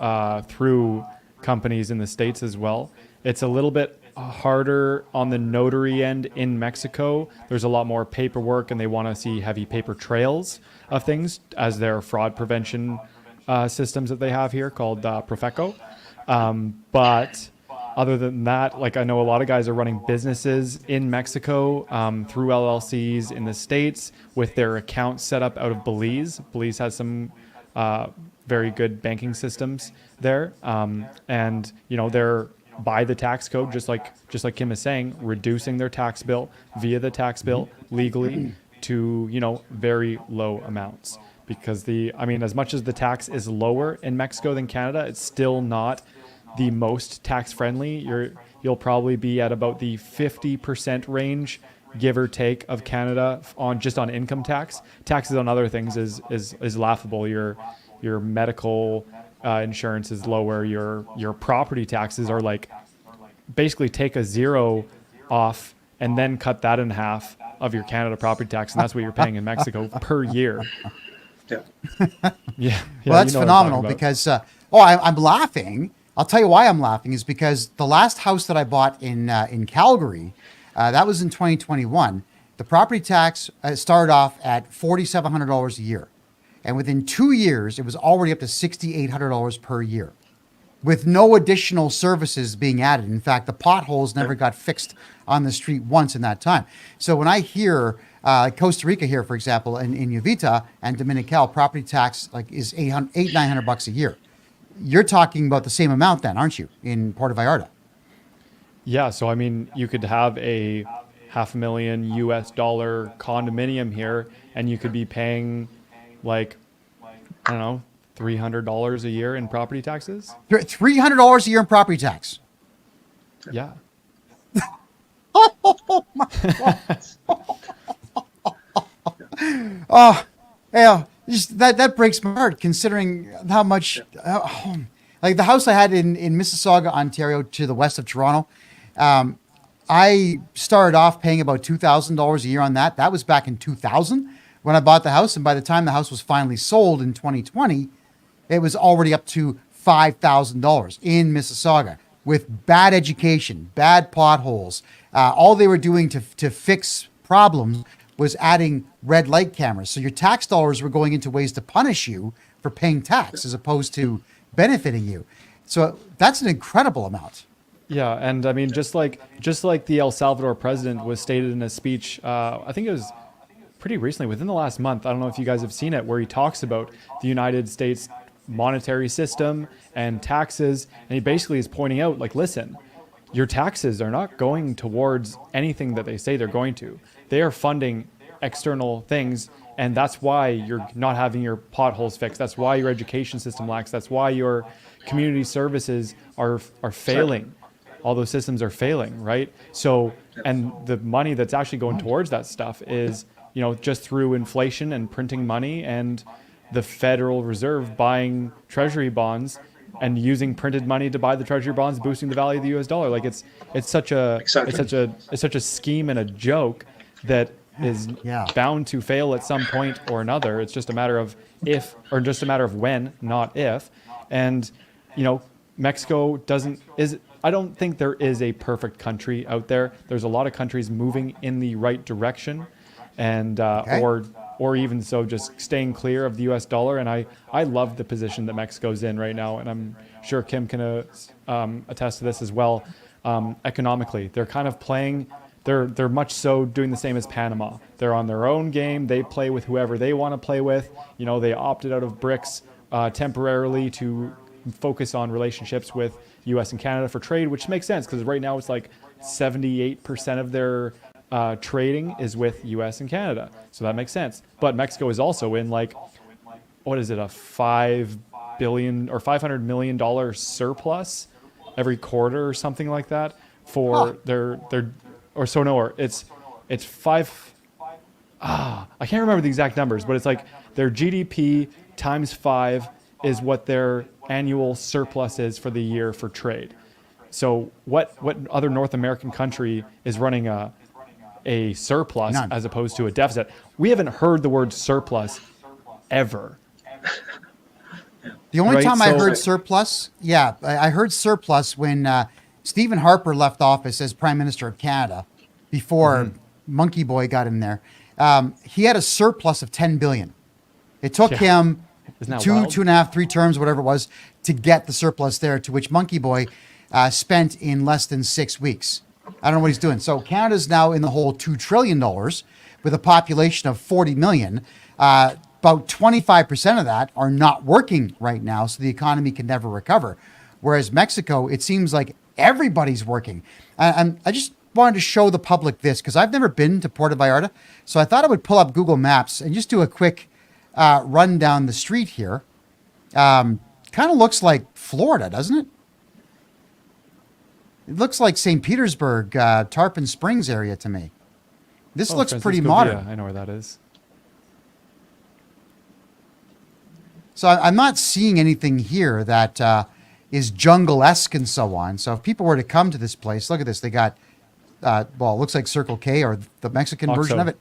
through companies in the States as well. It's a little bit harder on the notary end in Mexico. There's a lot more paperwork, and they want to see heavy paper trails of things as their fraud prevention systems that they have here called Profeco. But other than that, like I know a lot of guys are running businesses in Mexico through LLCs in the States with their accounts set up out of Belize. Belize has some very good banking systems there, and they're by the tax code, just like Kim is saying, reducing their tax bill via the tax bill legally to very low amounts. Because as much as the tax is lower in Mexico than Canada, it's still not the most tax friendly. You'll probably be at about the 50% range, give or take, of Canada on income tax. Taxes on other things is laughable. Your medical insurance is lower. Your property taxes are like basically take a zero off and then cut that in half of your Canada property tax, and that's what you're paying in Mexico per year. Yeah. Well, that's phenomenal because I'm laughing. I'll tell you why I'm laughing is because the last house that I bought in Calgary, that was in 2021. The property tax started off at $4,700 a year. And within 2 years, it was already up to $6,800 per year. with no additional services being added. In fact, the potholes never got fixed on the street once in that time. So when I hear Costa Rica here, for example, in Uvita and Dominical, property tax like is $900 a year. You're talking about the same amount then, aren't you, in Puerto Vallarta? Yeah. So, I mean, you could have a $500,000 US condominium here, and you could be paying like, I don't know, $300 a year in property taxes. $300 a year in property tax. Yeah. Oh my God. Oh, yeah. Just that breaks my heart, considering how much, like the house I had in Mississauga, Ontario, to the west of Toronto. I started off paying about $2,000 a year on that. That was back in 2000 when I bought the house, and by the time the house was finally sold in 2020, it was already up to $5,000 in Mississauga with bad education, bad potholes. All they were doing to fix problems was adding red light cameras. So your tax dollars were going into ways to punish you for paying tax as opposed to benefiting you. So that's an incredible amount. Yeah, and I mean, just like the El Salvador president was stated in a speech, I think it was pretty recently, within the last month. I don't know if you guys have seen it, where he talks about the United States monetary system and taxes, and he basically is pointing out, like, listen, your taxes are not going towards anything that they say they're going to. They are funding external things, and that's why you're not having your potholes fixed. That's why your education system lacks. That's why your community services are failing. All those systems are failing, right? So, and the money that's actually going towards that stuff is, you know, just through inflation and printing money and the Federal Reserve buying treasury bonds and using printed money to buy the treasury bonds, boosting the value of the US dollar. Like it's such a scheme and a joke that is bound to fail at some point or another. It's just a matter of if, or just a matter of when, not if. And, you know, Mexico I don't think there is a perfect country out there. There's a lot of countries moving in the right direction, and or even so just staying clear of the US dollar. And I love the position that Mexico's in right now, and I'm sure Kim can attest to this as well. Economically, they're kind of playing, they're much so doing the same as Panama. They're on their own game. They play with whoever they want to play with. You know, they opted out of BRICS temporarily to focus on relationships with US and Canada for trade, which makes sense because right now it's like 78% of their trading is with US and Canada. So that makes sense. But Mexico is also in like, what is it, a $5 billion or $500 million surplus every quarter or something like that for it's five. I can't remember the exact numbers, but it's like their GDP times 5 is what their annual surplus is for the year for trade. So what other North American country is running a surplus None. as opposed to a deficit? We haven't heard the word surplus ever. The only time I heard surplus, I heard surplus when Stephen Harper left office as Prime Minister of Canada before Monkey Boy got in there. He had a surplus of $10 billion. It took him two and a half, 3 terms, whatever it was, to get the surplus there, to which Monkey Boy spent in less than 6 weeks. I don't know what he's doing. So Canada's now in the hole $2 trillion with a population of 40 million. About 25% of that are not working right now, so the economy can never recover. Whereas Mexico, it seems like everybody's working. And I just wanted to show the public this because I've never been to Puerto Vallarta. So I thought I would pull up Google Maps and just do a quick run down the street here. Kind of looks like Florida, doesn't it? It looks like St. Petersburg, Tarpon Springs area to me. This looks pretty modern. Yeah, I know where that is. So I'm not seeing anything here that is jungle-esque and so on. So if people were to come to this place, look at this. They got, it looks like Circle K or the Mexican version of it.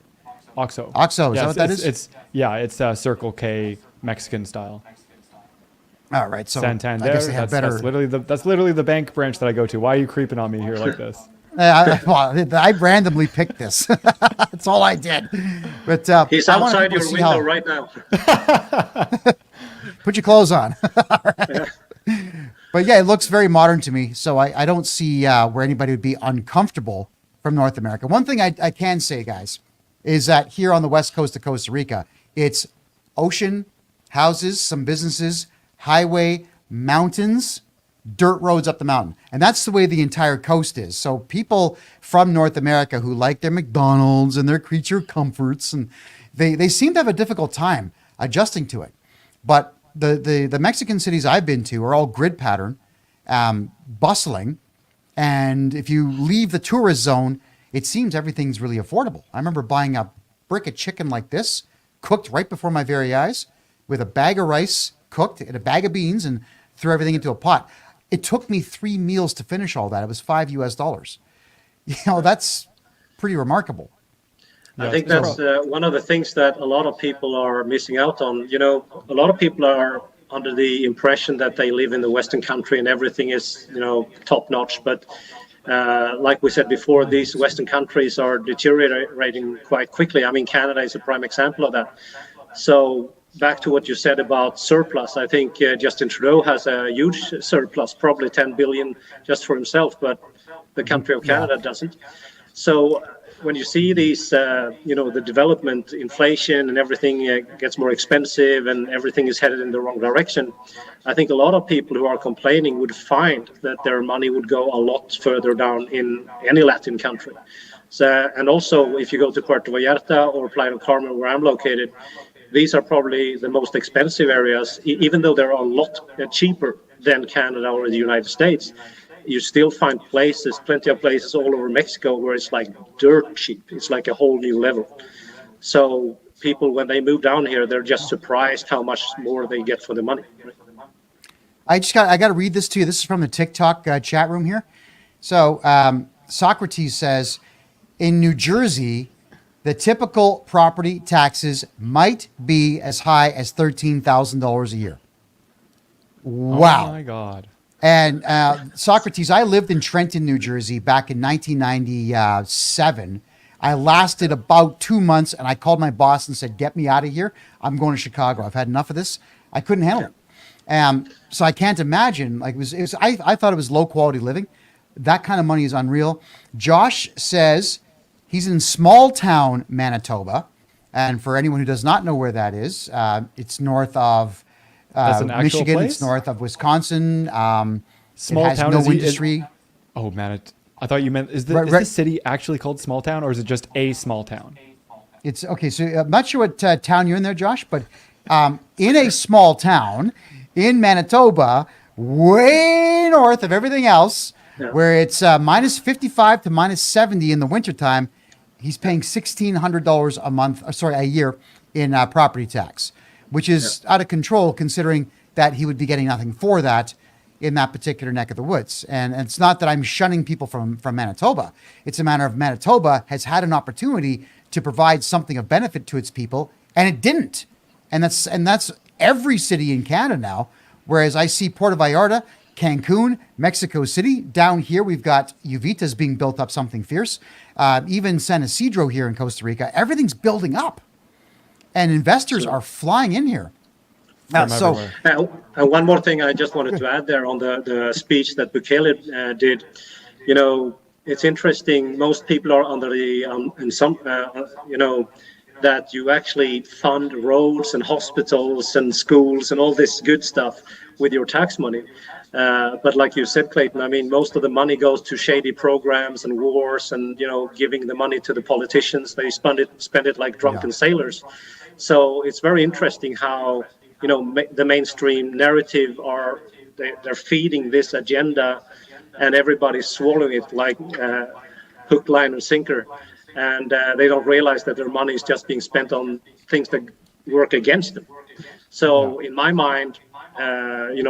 OXXO. OXXO, is that what that is? It's Circle K Mexican style. All right, so Santander. I guess they have better. That's literally the bank branch that I go to. Why are you creeping on me here like this? I randomly picked this. That's all I did. But he's outside your window right now. Put your clothes on. But yeah, it looks very modern to me. So I don't see where anybody would be uncomfortable from North America. One thing I can say, guys, is that here on the west coast of Costa Rica, it's ocean, houses, some businesses, highway, mountains, dirt roads up the mountain. And that's the way the entire coast is. So people from North America who like their McDonald's and their creature comforts, and they seem to have a difficult time adjusting to it. But the Mexican cities I've been to are all grid pattern, bustling. And if you leave the tourist zone, it seems everything's really affordable. I remember buying a brick of chicken like this, cooked right before my very eyes, with a bag of rice cooked and a bag of beans, and threw everything into a pot. It took me 3 meals to finish all that. It was $5 US. You know, that's pretty remarkable. I think that's one of the things that a lot of people are missing out on. You know, a lot of people are under the impression that they live in the Western country and everything is, you know, top notch. But like we said before, these Western countries are deteriorating quite quickly. I mean, Canada is a prime example of that. So back to what you said about surplus, I think Justin Trudeau has a huge surplus, probably 10 billion just for himself, but the country of Canada doesn't. So when you see these, you know, the development, inflation and everything gets more expensive and everything is headed in the wrong direction, I think a lot of people who are complaining would find that their money would go a lot further down in any Latin country. So, and also, if you go to Puerto Vallarta or Playa del Carmen, where I'm located, these are probably the most expensive areas, even though they're a lot cheaper than Canada or the United States. You still find places, plenty of places all over Mexico where it's like dirt cheap. It's like a whole new level. So people, when they move down here, they're just surprised how much more they get for the money. I got to read this to you. This is from the TikTok chat room here. So Socrates says, in New Jersey, the typical property taxes might be as high as $13,000 a year. Wow. Oh my God. And Socrates, I lived in Trenton, New Jersey back in 1997. I lasted about 2 months, and I called my boss and said, get me out of here. I'm going to Chicago. I've had enough of this. I couldn't handle it. So I can't imagine. Like I thought it was low quality living. That kind of money is unreal. Josh says he's in small town, Manitoba. And for anyone who does not know where that is, it's north of Michigan. Place? It's north of Wisconsin. Small it has town no is industry. Oh man, I thought you meant is the city actually called small town, or is it just a small town? It's okay. So I'm not sure what town you're in there, Josh, but in a small town in Manitoba, way north of everything else, where it's minus 55 to minus 70 in the wintertime, he's paying $1,600 a year in property tax, which is out of control considering that he would be getting nothing for that in that particular neck of the woods. And it's not that I'm shunning people from Manitoba. It's a matter of Manitoba has had an opportunity to provide something of benefit to its people, and it didn't. And that's every city in Canada now. Whereas I see Puerto Vallarta, Cancun, Mexico City. Down here, we've got Uvitas being built up something fierce. Even San Isidro here in Costa Rica. Everything's building up. And investors are flying in here. And one more thing I just wanted to add there on the speech that Bukele did. You know, it's interesting. Most people are under the, that you actually fund roads and hospitals and schools and all this good stuff with your tax money. But like you said, Clayton, I mean, most of the money goes to shady programs and wars and, you know, giving the money to the politicians. They spend it like drunken sailors. So it's very interesting how, you know, the mainstream narrative they're feeding this agenda and everybody's swallowing it like hook, line and sinker. And they don't realize that their money is just being spent on things that work against them. So in my mind,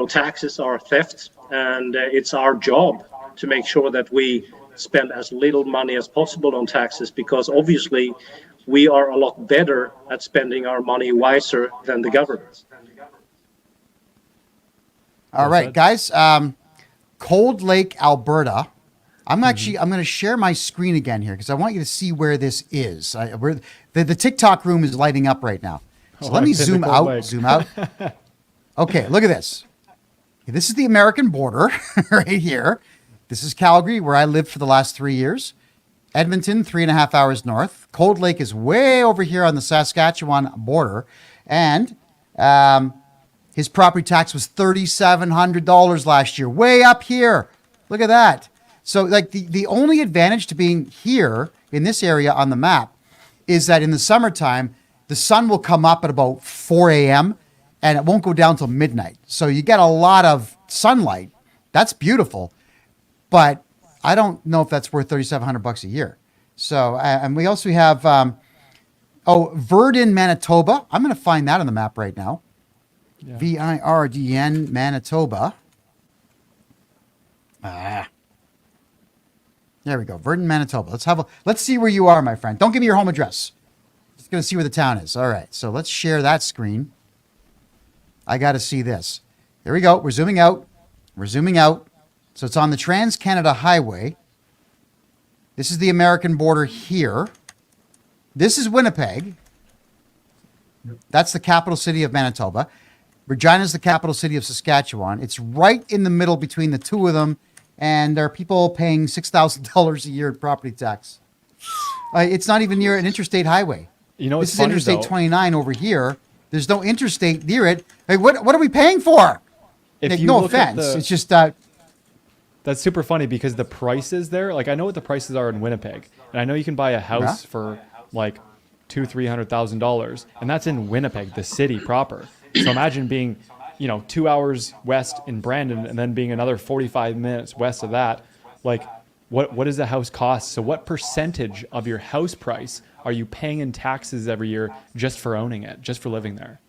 taxes are theft, and it's our job to make sure that we spend as little money as possible on taxes, because obviously we are a lot better at spending our money wiser than the government. All right, guys. Cold Lake, Alberta. I'm going to share my screen again here because I want you to see where this is. The TikTok room is lighting up right now. So let me zoom out. Okay, look at this. This is the American border right here. This is Calgary, where I lived for the last 3 years. Edmonton, 3.5 hours north. Cold Lake is way over here on the Saskatchewan border. And his property tax was $3,700 last year, way up here. Look at that. So like the only advantage to being here in this area on the map is that in the summertime, the sun will come up at about 4 a.m. and it won't go down till midnight. So you get a lot of sunlight. That's beautiful. But I don't know if that's worth $3,700 a year. So, and we also have, Virden, Manitoba. I'm going to find that on the map right now. Yeah. Virden, Manitoba. There we go. Virden, Manitoba. Let's see where you are, my friend. Don't give me your home address. Just going to see where the town is. All right. So let's share that screen. I got to see this. There we go. We're zooming out. So it's on the Trans-Canada Highway. This is the American border here. This is Winnipeg. That's the capital city of Manitoba. Regina is the capital city of Saskatchewan. It's right in the middle between the two of them, and there are people paying $6,000 a year in property tax. It's not even near an interstate highway. You know, this is Interstate 29 over here. There's no interstate near it. Hey, what are we paying for? If no offense. It's just... That's super funny because the prices there, like I know what the prices are in Winnipeg, and I know you can buy a house for like $200,000-$300,000, and that's in Winnipeg, the city proper. So imagine being, 2 hours west in Brandon, and then being another 45 minutes west of that. Like, what does the house cost? So what percentage of your house price are you paying in taxes every year just for owning it, just for living there?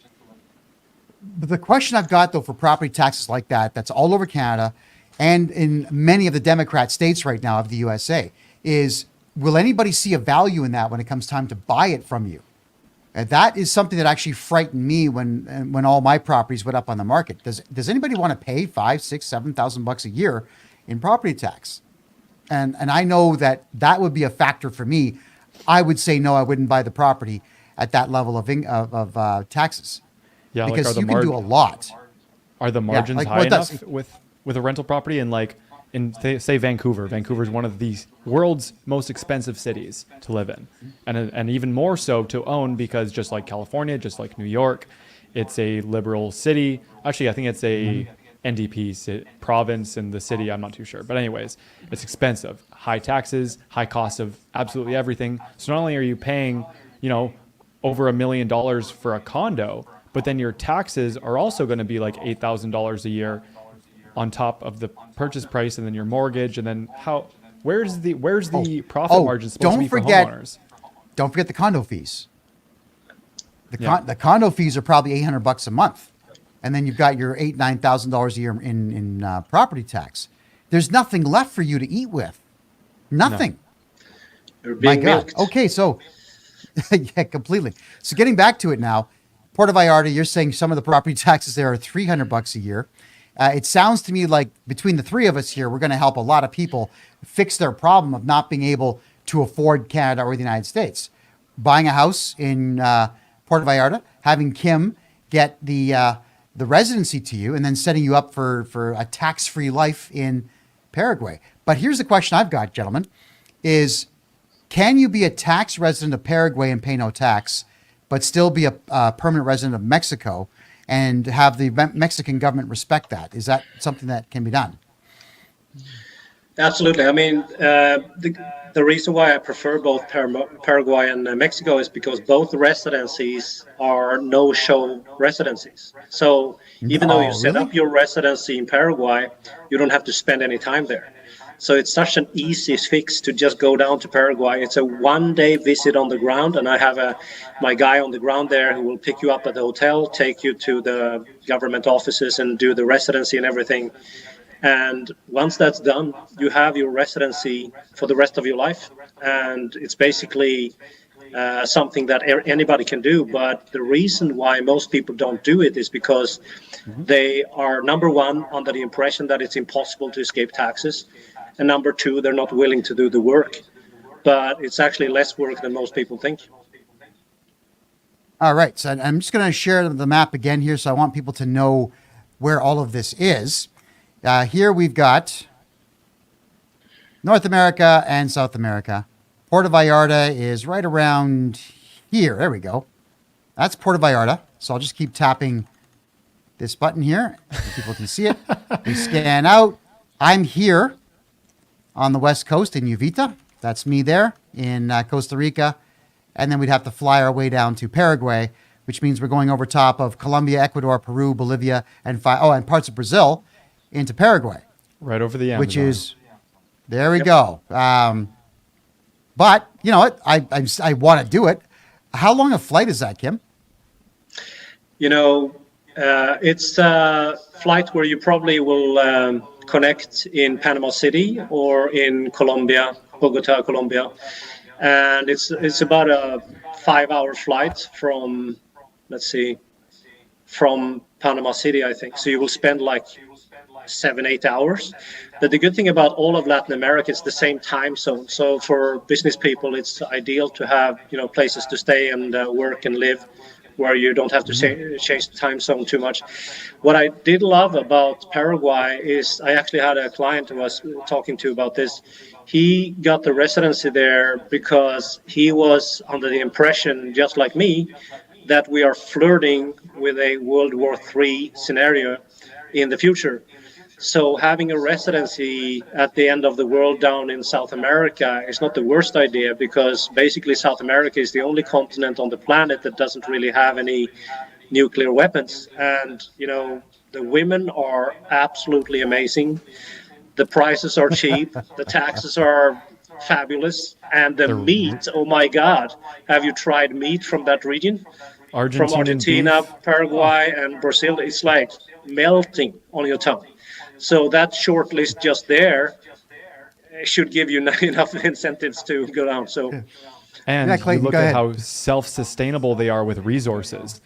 But the question I've got though for property taxes like that's all over Canada. And in many of the Democrat states right now of the USA is, will anybody see a value in that when it comes time to buy it from you? And that is something that actually frightened me when all my properties went up on the market. Does anybody want to pay $5,000, $6,000, $7,000 a year in property tax? And I know that would be a factor for me. I would say no, I wouldn't buy the property at that level of taxes. Yeah, because you can do a lot. Are the margins high enough with a rental property in say Vancouver? Vancouver is one of the world's most expensive cities to live in, and even more so to own, because just like California, just like New York, it's a liberal city. Actually, I think it's a NDP province in the city. I'm not too sure, but anyways, it's expensive, high taxes, high cost of absolutely everything. So not only are you paying, over $1 million for a condo, but then your taxes are also going to be like $8,000 a year on top of the purchase price, and then your mortgage, and then where's the profit margin supposed to be for homeowners? Don't forget the condo fees. The condo fees are probably $800 a month, and then you've got your $9,000 a year in property tax. There's nothing left for you to eat with. Nothing. No. You're being milked. Okay, so yeah, completely. So getting back to it now, Puerto Vallarta, you're saying some of the property taxes there are $300 a year. It sounds to me like between the three of us here, we're going to help a lot of people fix their problem of not being able to afford Canada or the United States. Buying a house in Puerto Vallarta, having Kim get the residency to you, and then setting you up for a tax-free life in Paraguay. But here's the question I've got, gentlemen, is can you be a tax resident of Paraguay and pay no tax, but still be a permanent resident of Mexico and have the Mexican government respect that? Is that something that can be done? Absolutely. I mean, the reason why I prefer both Paraguay and Mexico is because both residencies are no-show residencies. So even though you set up your residency in Paraguay, you don't have to spend any time there. So it's such an easy fix to just go down to Paraguay. It's a one-day visit on the ground, and I have my guy on the ground there who will pick you up at the hotel, take you to the government offices, and do the residency and everything. And once that's done, you have your residency for the rest of your life. And it's basically something that anybody can do. But the reason why most people don't do it is because they are, number one, under the impression that it's impossible to escape taxes. And number two, they're not willing to do the work. But it's actually less work than most people think. All right. So I'm just going to share the map again here. So I want people to know where all of this is. Here we've got North America and South America. Puerto Vallarta is right around here. There we go. That's Puerto Vallarta. So I'll just keep tapping this button here so people can see it. We scan out. I'm here on the West Coast in Uvita. That's me there in Costa Rica. And then we'd have to fly our way down to Paraguay, which means we're going over top of Colombia, Ecuador, Peru, Bolivia, and parts of Brazil into Paraguay. Right over the Amazon. Which is, there we go. But you know what? I want to do it. How long a flight is that, Kim? It's a flight where you probably will connect in Panama City or in Colombia, Bogota, Colombia. And it's about a 5-hour flight from, from Panama City, I think. So you will spend like 7-8 hours. But the good thing about all of Latin America is the same time zone. So for business people, it's ideal to have, places to stay and work and live where you don't have to change the time zone too much. What I did love about Paraguay is I actually had a client who I was talking to about this. He got the residency there because he was under the impression, just like me, that we are flirting with a World War III scenario in the future. So having a residency at the end of the world down in South America is not the worst idea, because basically South America is the only continent on the planet that doesn't really have any nuclear weapons. And, the women are absolutely amazing. The prices are cheap. The taxes are fabulous. And the meat, oh my God. Have you tried meat from that region? From Argentina, beef. Paraguay, and Brazil. It's like melting on your tongue. So that short list just there should give you enough incentives to go down. So, and you look at how self-sustainable they are with resources.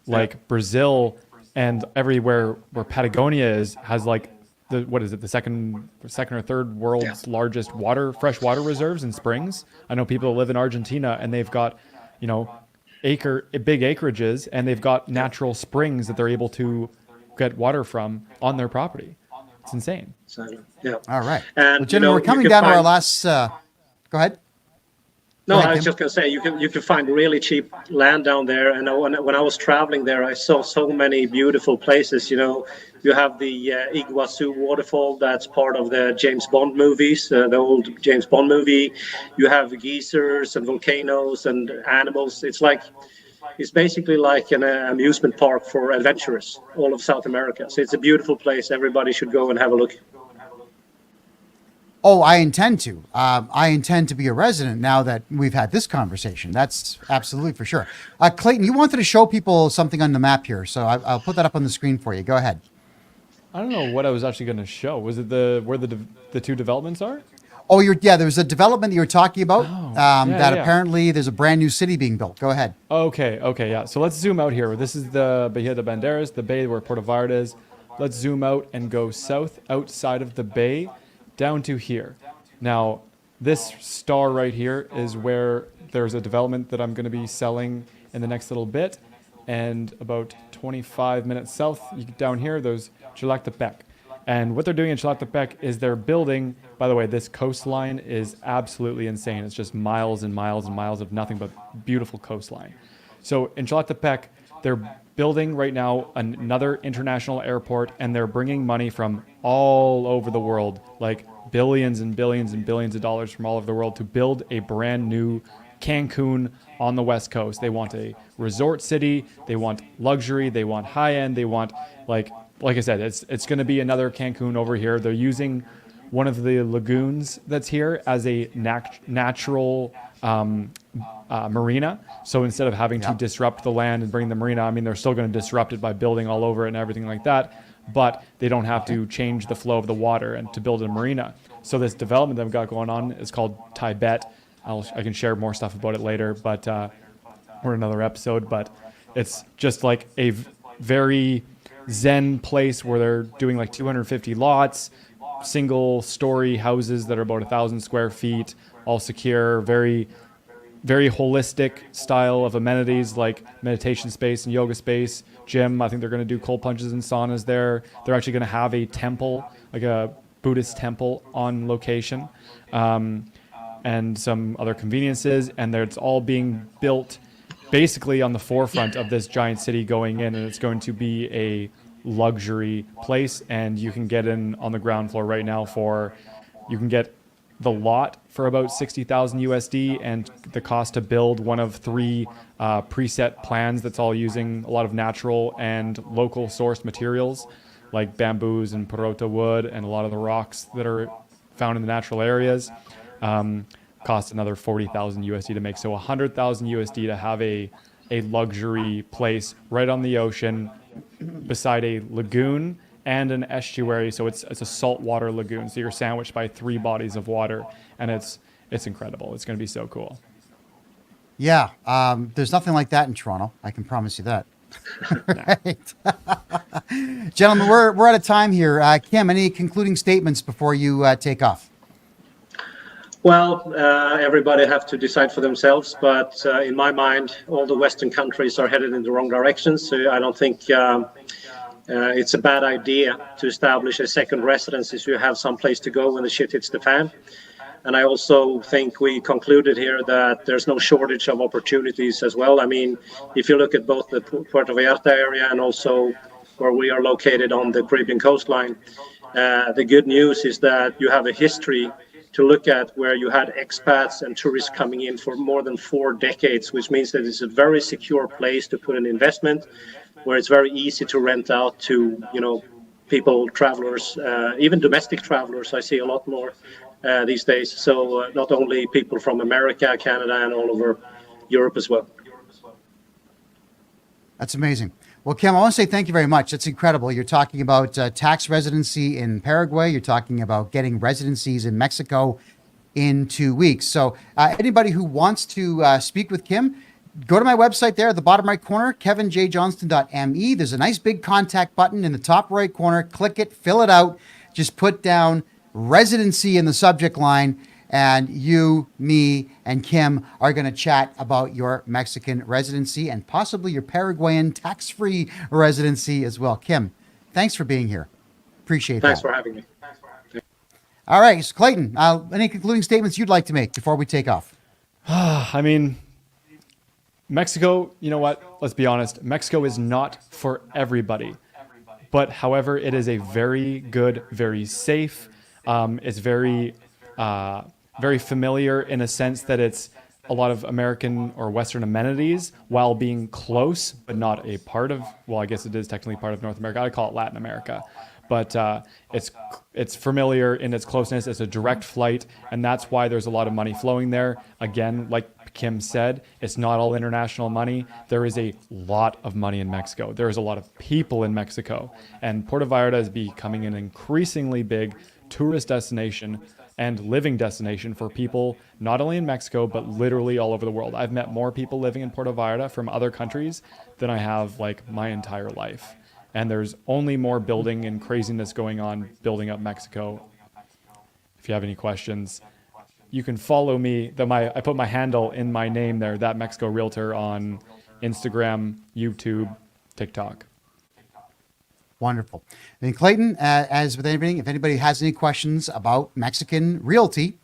Like Brazil and everywhere where Patagonia has like the second or third world's largest fresh water reserves and springs. I know people that live in Argentina and they've got, big acreages, and they've got natural springs that they're able to get water from on their property. It's insane. Yeah. All right. And Jim, we're coming down to our last. Go ahead. No, I was just going to say you can find really cheap land down there. And when I was traveling there, I saw so many beautiful places. You have the Iguazu waterfall. That's part of the James Bond movies, the old James Bond movie. You have geysers and volcanoes and animals. It's basically like an amusement park for adventurers, all of South America. So it's a beautiful place. Everybody should go and have a look. Oh, I intend to. I intend to be a resident now that we've had this conversation. That's absolutely for sure. Clayton, you wanted to show people something on the map here, so I'll put that up on the screen for you. Go ahead. I don't know what I was actually going to show. Was it where the two developments are? Oh, there's a development that you were talking about apparently there's a brand new city being built. Go ahead. Okay, yeah. So let's zoom out here. This is the Bahia de Bandeiras, the bay where Puerto Vallarta is. Let's zoom out and go south outside of the bay down to here. Now, this star right here is where there's a development that I'm going to be selling in the next little bit. And about 25 minutes south, down here, there's Chilactepec. And what they're doing in Chilactepec is they're building, by the way, this coastline is absolutely insane. It's just miles and miles and miles of nothing but beautiful coastline. So in Chilactepec, they're building right now another international airport, and they're bringing money from all over the world, like billions and billions and billions of dollars from all over the world to build a brand new Cancun on the West Coast. They want a resort city. They want luxury. They want high end. They want like I said, it's going to be another Cancun over here. They're using one of the lagoons that's here as a natural marina. So instead of having to disrupt the land and bring the marina, they're still going to disrupt it by building all over it and everything like that. But they don't have to change the flow of the water and to build a marina. So this development that we've got going on is called Tibet. I can share more stuff about it later, but or another episode. But it's just like a very zen place where they're doing like 250 lots, single story houses that are about 1,000 square feet, all secure, very very holistic style of amenities like meditation space and yoga space, gym. I think they're going to do cold plunges and saunas there. They're actually going to have a temple, like a Buddhist temple on location, and some other conveniences. And it's all being built basically on the forefront of this giant city going in, and it's going to be a luxury place. And you can get in on the ground floor right now you can get the lot for about 60,000 USD, and the cost to build one of 3 preset plans that's all using a lot of natural and local sourced materials like bamboos and parota wood and a lot of the rocks that are found in the natural areas. Cost another 40,000 USD to make. So 100,000 USD to have a luxury place right on the ocean beside a lagoon and an estuary. So it's a saltwater lagoon. So you're sandwiched by 3 bodies of water, and it's incredible. It's going to be so cool. Yeah. There's nothing like that in Toronto. I can promise you that. Right. Gentlemen, we're out of time here. Kim, any concluding statements before you take off? Well, everybody have to decide for themselves, but in my mind, all the Western countries are headed in the wrong direction. So I don't think it's a bad idea to establish a second residency so you have some place to go when the shit hits the fan. And I also think we concluded here that there's no shortage of opportunities as well. I mean, if you look at both the Puerto Vallarta area and also where we are located on the Caribbean coastline, the good news is that you have a history to look at where you had expats and tourists coming in for more than 4 decades, which means that it's a very secure place to put an investment, where it's very easy to rent out to, people, travelers, even domestic travelers. I see a lot more these days. So not only people from America, Canada, and all over Europe as well. That's amazing. Well, Kim, I want to say thank you very much. That's incredible. You're talking about tax residency in Paraguay. You're talking about getting residencies in Mexico in 2 weeks. So anybody who wants to speak with Kim, go to my website there at the bottom right corner, kevinjjohnston.me. There's a nice big contact button in the top right corner. Click it, fill it out. Just put down residency in the subject line, and you, me, and Kim are going to chat about your Mexican residency and possibly your Paraguayan tax-free residency as well. Kim, thanks for being here. Appreciate that. Thanks for having me. All right, so Clayton, any concluding statements you'd like to make before we take off? I mean, Mexico, you know what? Let's be honest. Mexico is not for everybody. But however, it is a very good, very safe. It's very familiar in a sense that it's a lot of American or Western amenities while being close, but not a part of, well, I guess it is technically part of North America. I call it Latin America. But it's familiar in its closeness. It's a direct flight, and that's why there's a lot of money flowing there. Again, like Kim said, it's not all international money. There is a lot of money in Mexico. There is a lot of people in Mexico. And Puerto Vallarta is becoming an increasingly big tourist destination and living destination for people, not only in Mexico, but literally all over the world. I've met more people living in Puerto Vallarta from other countries than I have like my entire life. And there's only more building and craziness going on, building up Mexico. If you have any questions, you can follow me. I put my handle in my name there, That Mexico Realtor, on Instagram, YouTube, TikTok. Wonderful. And Clayton, as with everything, if anybody has any questions about Mexican realty,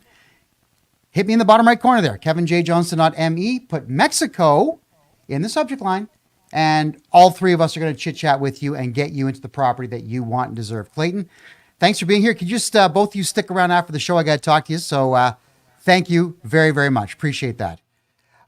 hit me in the bottom right corner there, kevinjjohnston.me. Put Mexico in the subject line, and all 3 of us are going to chit-chat with you and get you into the property that you want and deserve. Clayton, thanks for being here. Could you just both of you stick around after the show? I got to talk to you. So thank you very, very much. Appreciate that.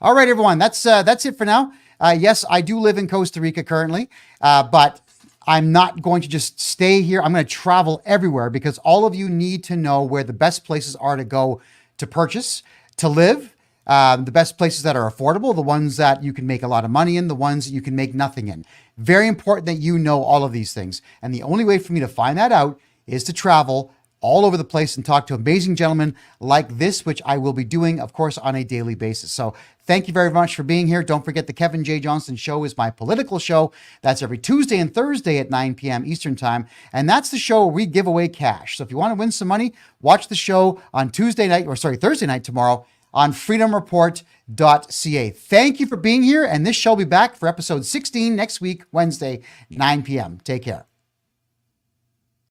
All right, everyone. That's it for now. Yes, I do live in Costa Rica currently, but I'm not going to just stay here. I'm going to travel everywhere because all of you need to know where the best places are to go to purchase, to live, the best places that are affordable, the ones that you can make a lot of money in, the ones that you can make nothing in. Very important that you know all of these things. And the only way for me to find that out is to travel all over the place and talk to amazing gentlemen like this, which I will be doing, of course, on a daily basis. So thank you very much for being here. Don't forget the Kevin J. Johnston Show is my political show. That's every Tuesday and Thursday at 9 p.m. Eastern Time. And that's the show where we give away cash. So if you want to win some money, watch the show on Thursday night tomorrow. on freedomreport.ca. Thank you for being here, and this show will be back for episode 16 next week, Wednesday, 9 p.m. Take care.